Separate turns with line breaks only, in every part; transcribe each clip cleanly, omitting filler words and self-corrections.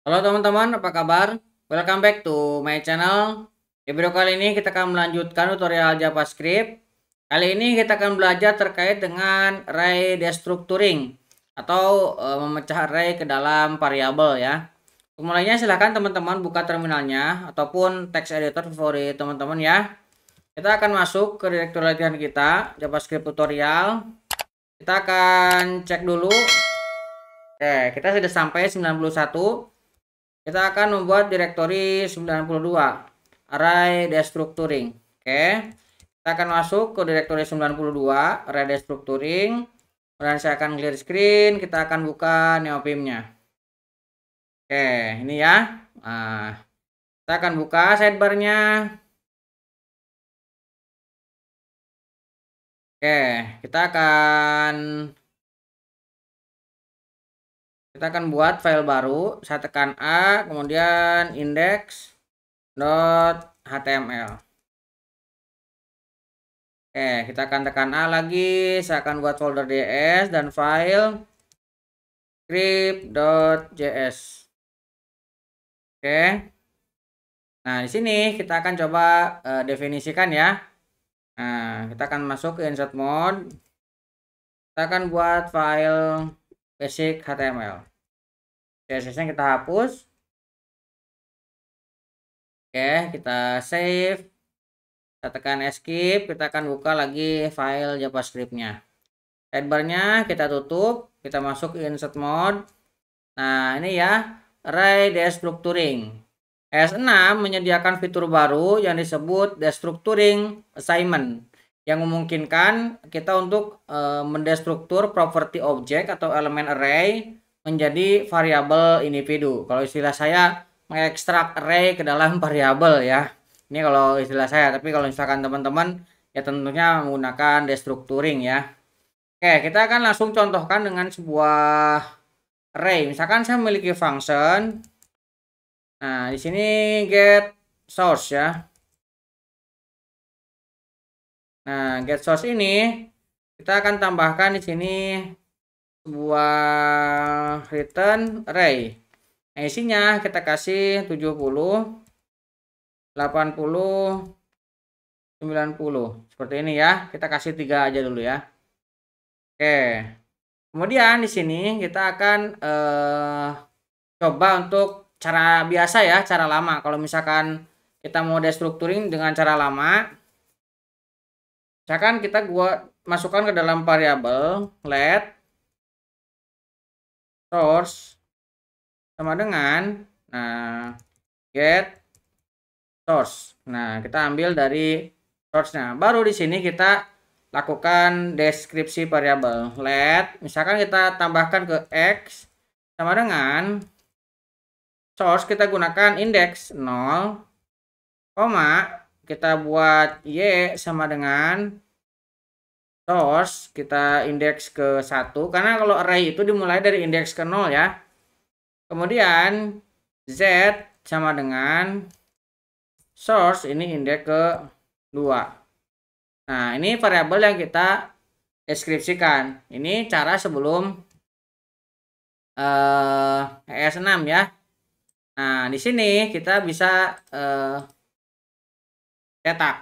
Halo teman-teman, apa kabar? Welcome back to my channel. Di video kali ini kita akan melanjutkan tutorial JavaScript. Kali ini kita akan belajar terkait dengan array destructuring atau memecah array ke dalam variabel ya. Untuk mulainya silahkan teman-teman buka terminalnya ataupun text editor favorit teman-teman ya. Kita akan masuk ke direktur latihan kita, JavaScript tutorial. Kita akan cek dulu. Oke, kita sudah sampai 91. Kita akan membuat direktori 92 array destructuring. Oke. Kita akan masuk ke direktori 92 array destructuring. Kemudian saya akan clear screen, kita akan buka neopim-nya. Oke, ini ya. Nah, kita akan buka sidebar-nya. Oke, kita akan buat file baru. Saya tekan A, kemudian index.html. Oke, kita akan tekan A lagi. Saya akan buat folder JS dan file script.js. Oke. Nah, di sini kita akan coba definisikan ya. Nah, kita akan masuk ke insert mode. Kita akan buat file basic HTML. CSS-nya kita hapus. Oke, kita save. Kita tekan escape, kita akan buka lagi file JavaScript-nya. Sidebar-nya kita tutup, kita masuk ke insert mode. Nah, ini ya, array destructuring. S6 menyediakan fitur baru yang disebut destructuring assignment yang memungkinkan kita untuk mendestruktur properti objek atau elemen array menjadi variabel individu. Kalau istilah saya mengekstrak array ke dalam variabel ya. Ini kalau istilah saya, tapi kalau misalkan teman-teman ya tentunya menggunakan destructuring ya. Oke, kita akan langsung contohkan dengan sebuah array. Misalkan saya memiliki function. Nah, di sini get source ya. Nah, get source ini kita akan tambahkan di sini sebuah return array. Nah, isinya kita kasih 70, 80, 90. Seperti ini ya. Kita kasih 3 aja dulu ya. Oke. Kemudian di sini kita akan coba untuk cara biasa ya, cara lama. Kalau misalkan kita mau destructuring dengan cara lama, misalkan kita masukkan ke dalam variabel let source sama dengan get source. Nah, kita ambil dari source-nya. Baru di sini kita lakukan deskripsi variabel let. Misalkan kita tambahkan ke x sama dengan source, kita gunakan index 0, kita buat y sama dengan source, kita indeks ke 1, karena kalau array itu dimulai dari indeks ke 0 ya. Kemudian z sama dengan source, ini indeks ke 2. Nah, ini variabel yang kita deskripsikan. Ini cara sebelum ES6 ya. Nah, di sini kita bisa cetak.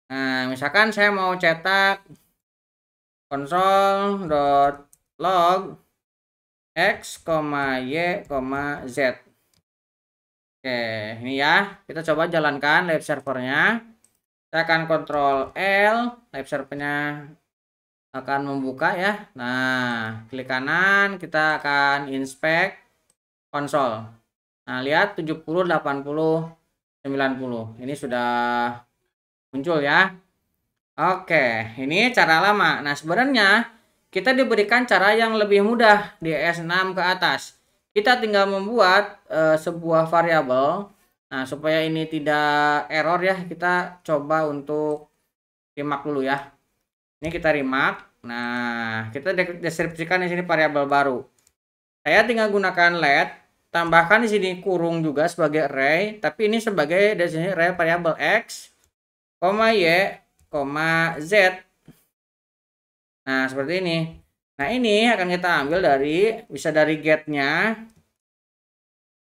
Nah, misalkan saya mau cetak console.log x, y, z. Oke, ini ya. Kita coba jalankan live servernya. Kita akan Ctrl L, live servernya akan membuka ya. Nah, klik kanan, kita akan inspect konsol. Nah, lihat 70, 80, 90. Ini sudah muncul ya. Oke, ini cara lama. Nah, sebenarnya kita diberikan cara yang lebih mudah di S6 ke atas. Kita tinggal membuat sebuah variabel. Nah, supaya ini tidak error ya, kita coba untuk remark dulu ya. Ini kita remark. Nah, kita deskripsikan di sini variabel baru. Saya tinggal gunakan let, tambahkan di sini kurung juga sebagai array, tapi ini sebagai di sini array variabel x, y, z. Nah, seperti ini. Nah, ini akan kita ambil bisa dari get-nya.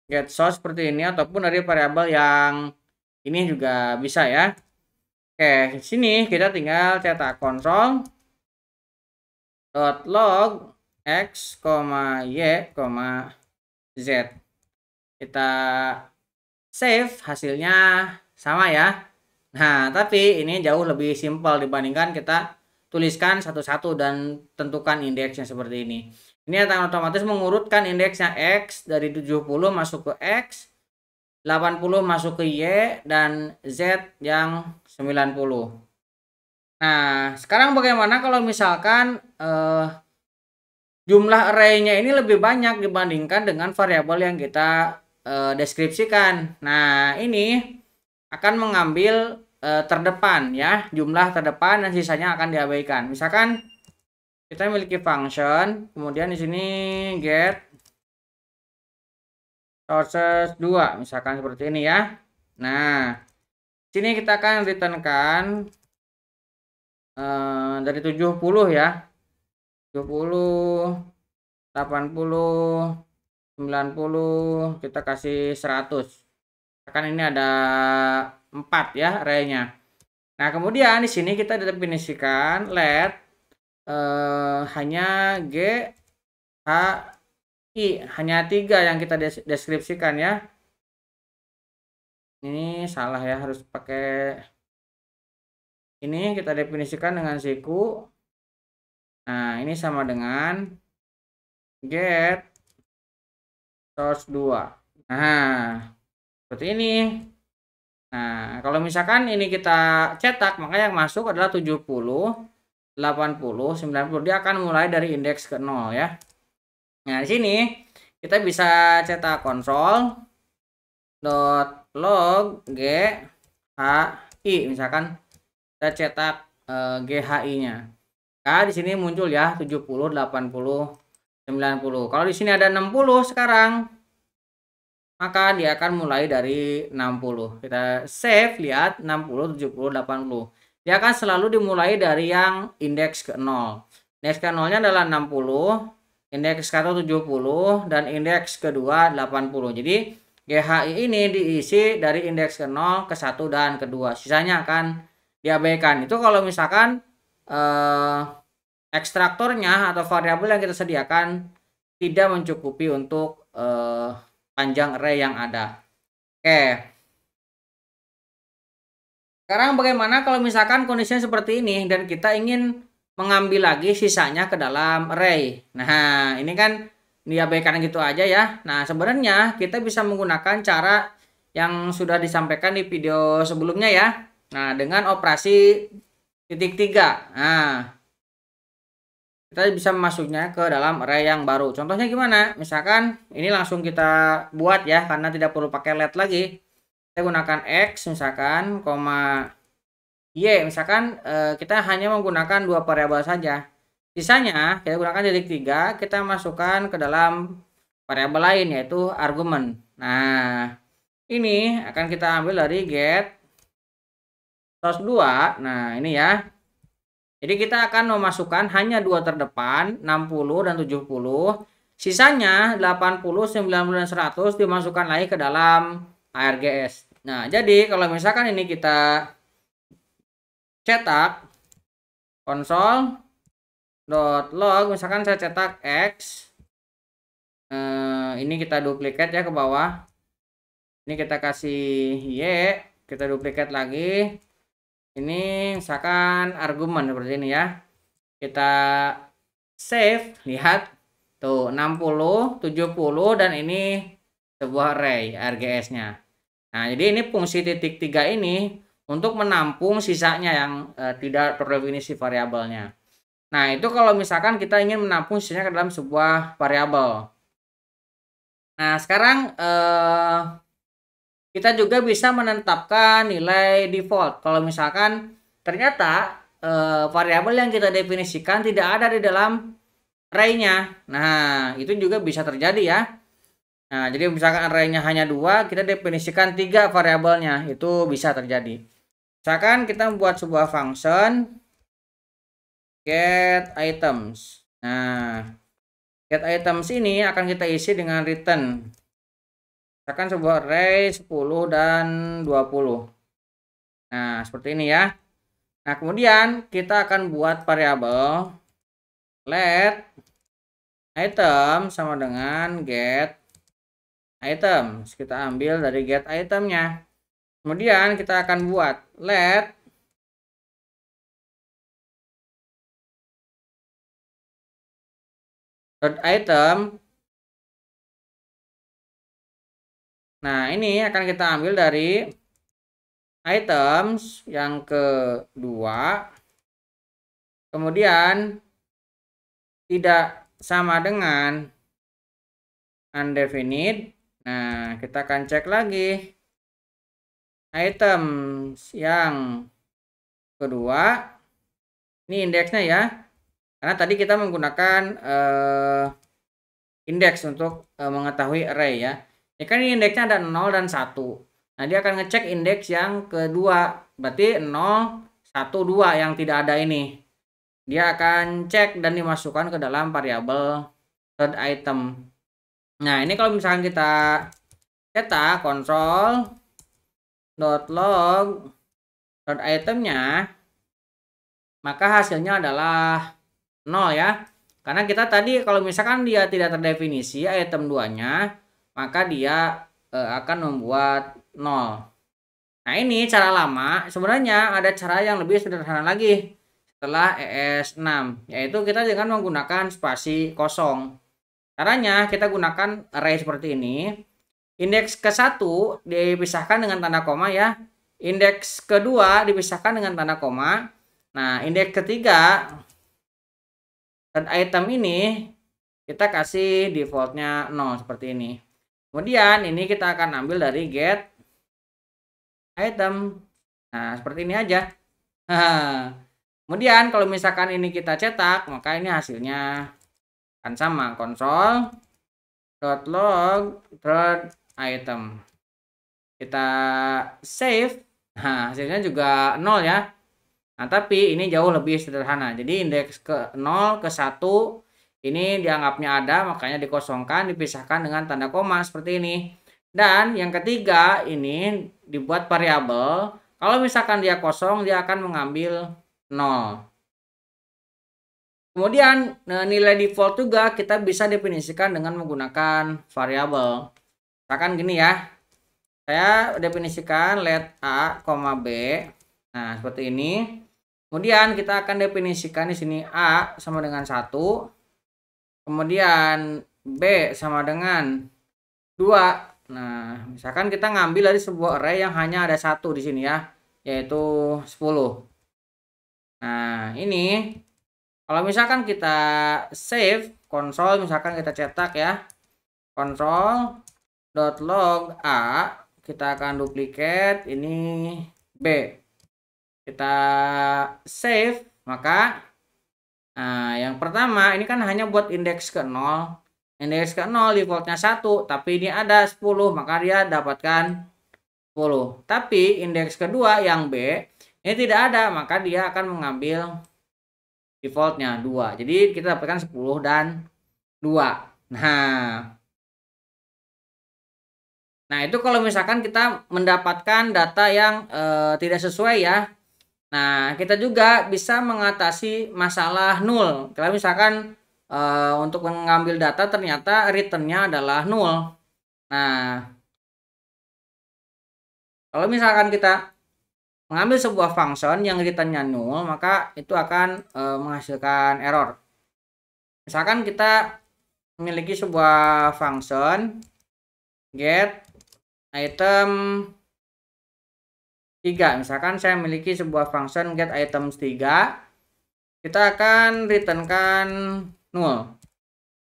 get source seperti ini, ataupun dari variabel yang ini juga bisa ya. Oke, sini kita tinggal cetak console log x, y, z. Kita save, hasilnya sama ya. Nah, tapi ini jauh lebih simpel dibandingkan kita tuliskan satu-satu dan tentukan indeksnya seperti ini. Ini akan otomatis mengurutkan indeksnya x dari 70 masuk ke x, 80 masuk ke y, dan z yang 90. Nah, sekarang bagaimana kalau misalkan jumlah array-nya ini lebih banyak dibandingkan dengan variabel yang kita deskripsikan. Nah, ini akan mengambil terdepan ya, jumlah terdepan dan sisanya akan diabaikan. Misalkan kita memiliki function, kemudian di sini get sources 2, misalkan seperti ini ya. Nah, sini kita akan returnkan dari 70 ya. 70, 80, 90, kita kasih 100. Kan ini ada 4 ya arraynya. Nah, kemudian di sini kita definisikan let hanya G, H, I, hanya 3 yang kita deskripsikan ya. Ini salah ya, harus pakai ini, kita definisikan dengan siku. Nah, ini sama dengan get source 2. Nah, seperti ini. Nah, kalau misalkan ini kita cetak, maka yang masuk adalah 70, 80, 90. Dia akan mulai dari indeks ke 0 ya. Nah, di sini kita bisa cetak console.log g h i, misalkan kita cetak GHI-nya. Nah, di sini muncul ya 70, 80, 90. Kalau di sini ada 60 sekarang, maka dia akan mulai dari 60. Kita save, lihat 60, 70, 80. Dia akan selalu dimulai dari yang indeks ke 0. Indeks ke 0-nya adalah 60, indeks ke 1 70, dan indeks kedua 80. Jadi GHI ini diisi dari indeks ke 0, ke 1, dan kedua. Sisanya akan diabaikan. Itu kalau misalkan ekstraktornya atau variabel yang kita sediakan tidak mencukupi untuk panjang array yang ada. Oke. Sekarang bagaimana kalau misalkan kondisinya seperti ini dan kita ingin mengambil lagi sisanya ke dalam array. Nah, ini kan diabaikan gitu aja ya. Nah, sebenarnya kita bisa menggunakan cara yang sudah disampaikan di video sebelumnya ya. Nah, dengan operasi titik 3. Nah, kita bisa masuknya ke dalam array yang baru. Contohnya gimana? Misalkan ini langsung kita buat ya, karena tidak perlu pakai let lagi. Kita gunakan x misalkan, y misalkan, kita hanya menggunakan 2 variabel saja. Sisanya kita gunakan titik 3, kita masukkan ke dalam variabel lain yaitu argumen. Nah, ini akan kita ambil dari get source 2. Nah, ini ya. Jadi kita akan memasukkan hanya 2 terdepan, 60 dan 70. Sisanya 80, 90 dan 100 dimasukkan lagi ke dalam ARGS. Nah, jadi kalau misalkan ini kita cetak console.log, misalkan saya cetak x, ini kita duplikat ya ke bawah. Ini kita kasih y, kita duplikat lagi. Ini misalkan argumen seperti ini ya. Kita save, lihat tuh 60, 70, dan ini sebuah array RGS-nya. Nah, jadi ini fungsi titik 3 ini untuk menampung sisanya yang tidak terdefinisi variabelnya. Nah, itu kalau misalkan kita ingin menampung sisanya ke dalam sebuah variabel. Nah, sekarang kita juga bisa menetapkan nilai default. Kalau misalkan ternyata variabel yang kita definisikan tidak ada di dalam array-nya. Nah, itu juga bisa terjadi ya. Nah, jadi misalkan array-nya hanya 2, kita definisikan 3 variabelnya. Itu bisa terjadi. Misalkan kita membuat sebuah function get items. Nah, get items ini akan kita isi dengan return Misalkan sebuah array 10 dan 20. Nah, seperti ini ya. Nah, kemudian kita akan buat variabel let item sama dengan get item. Kita ambil dari get itemnya. Kemudian kita akan buat let item. Nah, ini akan kita ambil dari items yang kedua. Kemudian tidak sama dengan undefinite. Nah, kita akan cek lagi items yang kedua. Ini indeksnya ya. Karena tadi kita menggunakan indeks untuk mengetahui array ya. Ya kan ini indeksnya ada 0 dan 1. Nah, dia akan ngecek indeks yang kedua. Berarti 0, 1, 2 yang tidak ada ini. Dia akan cek dan dimasukkan ke dalam variabel third item. Nah, ini kalau misalkan kita cetak console.log third itemnya, maka hasilnya adalah 0 ya. Karena kita tadi kalau misalkan dia tidak terdefinisi item 2-nya, maka dia akan membuat 0. Nah, ini cara lama. Sebenarnya ada cara yang lebih sederhana lagi setelah ES6, yaitu kita dengan menggunakan spasi kosong. Caranya kita gunakan array seperti ini. Indeks ke-1 dipisahkan dengan tanda koma ya. Indeks kedua dipisahkan dengan tanda koma. Nah, indeks ketiga dan item ini kita kasih defaultnya 0 seperti ini. Kemudian ini kita akan ambil dari get item. Nah, seperti ini aja. Kemudian kalau misalkan ini kita cetak, maka ini hasilnya akan sama, console.log third item. Kita save. Nah, hasilnya juga 0 ya. Nah, tapi ini jauh lebih sederhana. Jadi indeks ke 0 ke 1 ini dianggapnya ada, makanya dikosongkan, dipisahkan dengan tanda koma seperti ini. Dan yang ketiga ini dibuat variabel. Kalau misalkan dia kosong, dia akan mengambil 0. Kemudian nilai default juga kita bisa definisikan dengan menggunakan variabel. Misalkan gini ya. Saya definisikan let A, B. Nah, seperti ini. Kemudian kita akan definisikan di sini A sama dengan 1. Kemudian B sama dengan 2. Nah, misalkan kita ngambil dari sebuah array yang hanya ada 1 di sini ya, yaitu 10. Nah, ini kalau misalkan kita save console, misalkan kita cetak ya, console.log A, kita akan duplicate ini B. Kita save, maka nah, yang pertama ini kan hanya buat indeks ke 0. Indeks ke 0 defaultnya 1, tapi ini ada 10, maka dia dapatkan 10. Tapi indeks kedua yang B ini tidak ada, maka dia akan mengambil defaultnya 2. Jadi kita dapatkan 10 dan 2. Nah, itu kalau misalkan kita mendapatkan data yang tidak sesuai ya. Nah, kita juga bisa mengatasi masalah nul. Kalau misalkan untuk mengambil data ternyata returnnya adalah 0. Nah, kalau misalkan kita mengambil sebuah function yang returnnya 0, maka itu akan menghasilkan error. Misalkan kita memiliki sebuah function get item 3. Misalkan saya memiliki sebuah function get item 3, kita akan returnkan 0.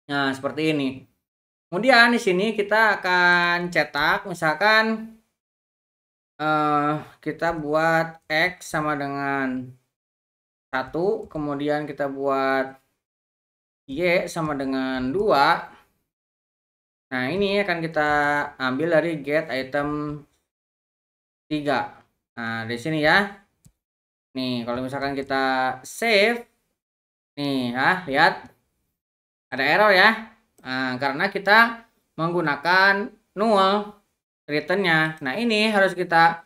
Nah, seperti ini. Kemudian di sini kita akan cetak, misalkan kita buat X sama dengan 1, kemudian kita buat Y sama dengan 2. Nah, ini akan kita ambil dari get item 3. Nah, di sini ya. Nih, kalau misalkan kita save, nih ya, lihat ada error ya. Nah, karena kita menggunakan null returnnya. Nah, ini harus kita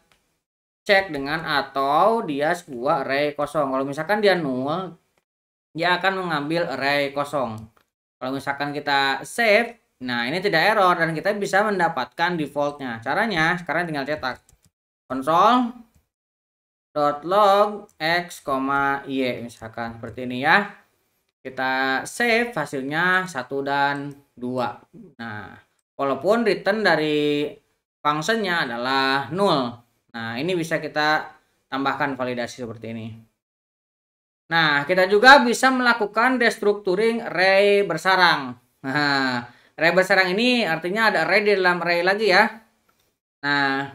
cek dengan atau dia sebuah array kosong. Kalau misalkan dia null, dia akan mengambil array kosong. Kalau misalkan kita save, nah ini tidak error dan kita bisa mendapatkan defaultnya. Caranya sekarang tinggal cetak console.log x, y misalkan seperti ini ya. Kita save hasilnya 1 dan 2. Nah, walaupun return dari functionnya adalah null. Nah, ini bisa kita tambahkan validasi seperti ini. Nah, kita juga bisa melakukan destructuring array bersarang. Nah, array bersarang ini artinya ada array di dalam array lagi ya. Nah,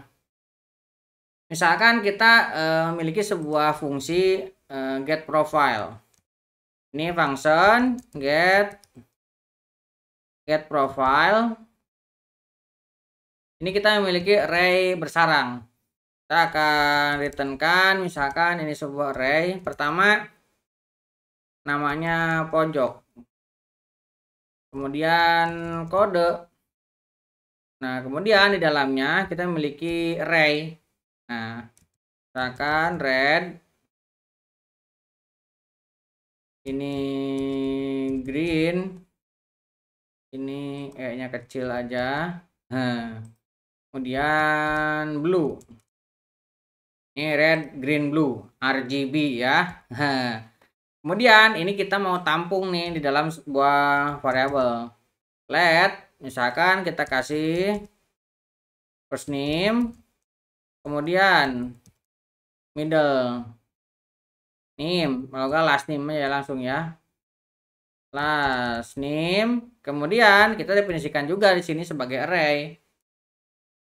misalkan kita memiliki sebuah fungsi get profile. Ini function get profile. Ini kita memiliki array bersarang. Kita akan returnkan misalkan ini sebuah array. Pertama namanya pojok, kemudian kode. Nah, kemudian di dalamnya kita memiliki array. Nah, misalkan red, ini green, ini E-nya kecil aja. Nah, kemudian blue, ini red, green, blue, RGB ya. Nah, kemudian ini kita mau tampung nih di dalam sebuah variabel. Let, misalkan kita kasih first name, kemudian middle name, kalau enggak last name ya langsung ya. Last name, kemudian kita definisikan juga di sini sebagai array.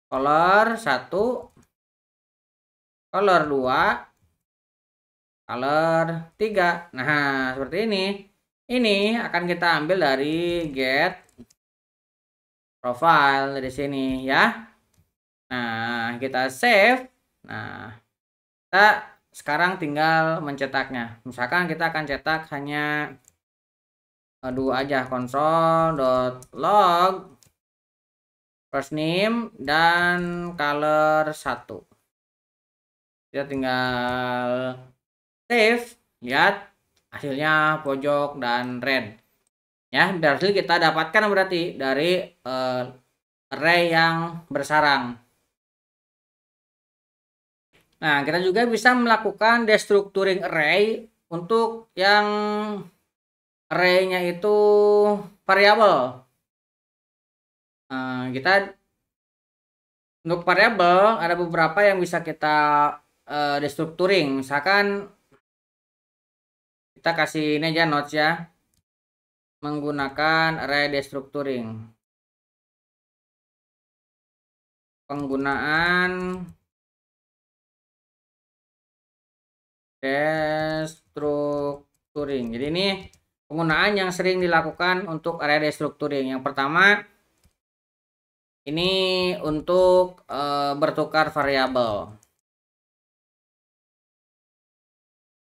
Color 1, color 2, color 3. Nah, seperti ini. Ini akan kita ambil dari get profile dari sini ya. Nah, kita save. Nah, kita sekarang tinggal mencetaknya. Misalkan kita akan cetak hanya 2 aja, console.log first name dan color 1. Kita tinggal save, lihat hasilnya pojok dan red ya. Berhasil kita dapatkan berarti dari array yang bersarang. Nah, kita juga bisa melakukan destructuring array untuk yang array-nya itu variabel. Kita untuk variabel ada beberapa yang bisa kita destructuring. Misalkan kita kasih ini aja notes ya, menggunakan array destructuring. Penggunaan destructuring. Jadi ini penggunaan yang sering dilakukan untuk array destructuring. Yang pertama ini untuk bertukar variabel.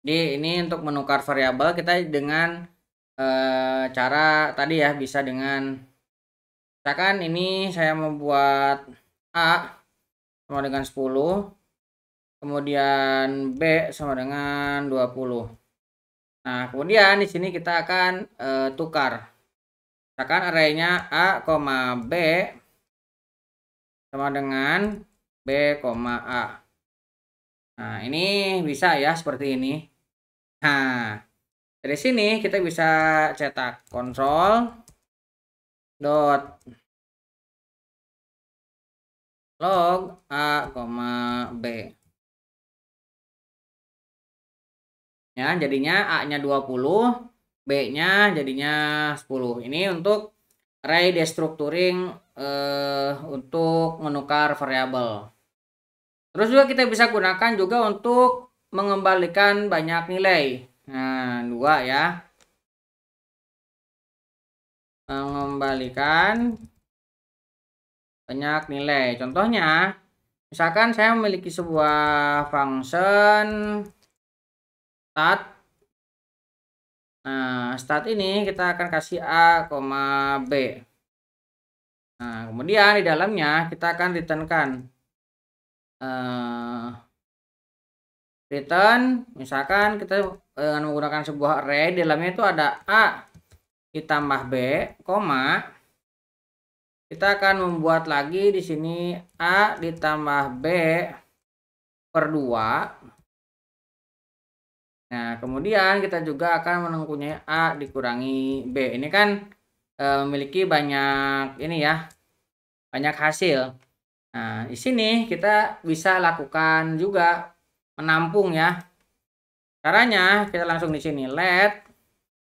Jadi ini untuk menukar variabel kita dengan cara tadi ya, bisa dengan misalkan ini saya membuat A sama dengan 10, kemudian B sama dengan 20. Nah, kemudian di sini kita akan tukar. Misalkan array-nya A, B sama dengan B, A. Nah, ini bisa ya seperti ini. Nah, dari sini kita bisa cetak console dot log A, B. Ya, jadinya A-nya 20, B-nya jadinya 10. Ini untuk array destructuring untuk menukar variabel. Terus juga kita bisa gunakan juga untuk mengembalikan banyak nilai. Nah, 2 ya. Mengembalikan banyak nilai. Contohnya, misalkan saya memiliki sebuah function start. Nah, start ini kita akan kasih A, B. Nah, kemudian di dalamnya kita akan returnkan return, misalkan kita menggunakan sebuah array, di dalamnya itu ada A ditambah B, koma, kita akan membuat lagi di sini A ditambah B per 2. Nah, kemudian kita juga akan mempunyai A dikurangi B. Ini kan memiliki banyak ini ya, banyak hasil. Nah, di sini kita bisa lakukan juga menampung ya. Caranya kita langsung di sini let,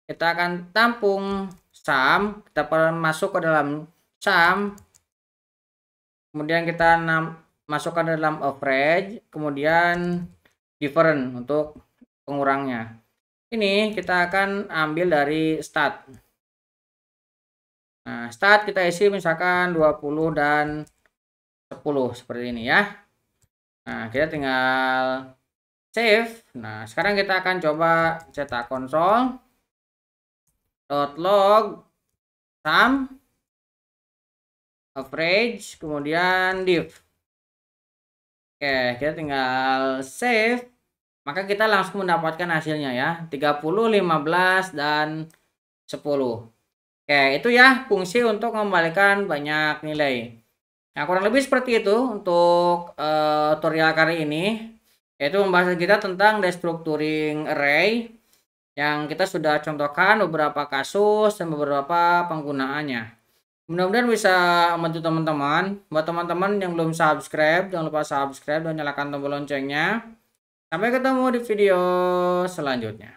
kita akan tampung sum, kita masuk ke dalam sum, kemudian kita masukkan dalam average, kemudian different untuk pengurangnya. Ini kita akan ambil dari start. Nah, start kita isi misalkan 20 dan 10 seperti ini ya. Nah, kita tinggal save. Nah, sekarang kita akan coba cetak console.log sum average kemudian div. Oke, kita tinggal save. Maka kita langsung mendapatkan hasilnya ya, 30, 15, dan 10. Oke, itu ya fungsi untuk mengembalikan banyak nilai. Nah, kurang lebih seperti itu untuk tutorial kali ini, yaitu membahas kita tentang destructuring array, yang kita sudah contohkan beberapa kasus dan beberapa penggunaannya. Mudah-mudahan bisa membantu teman-teman. Buat teman-teman yang belum subscribe, jangan lupa subscribe dan nyalakan tombol loncengnya. Sampai ketemu di video selanjutnya.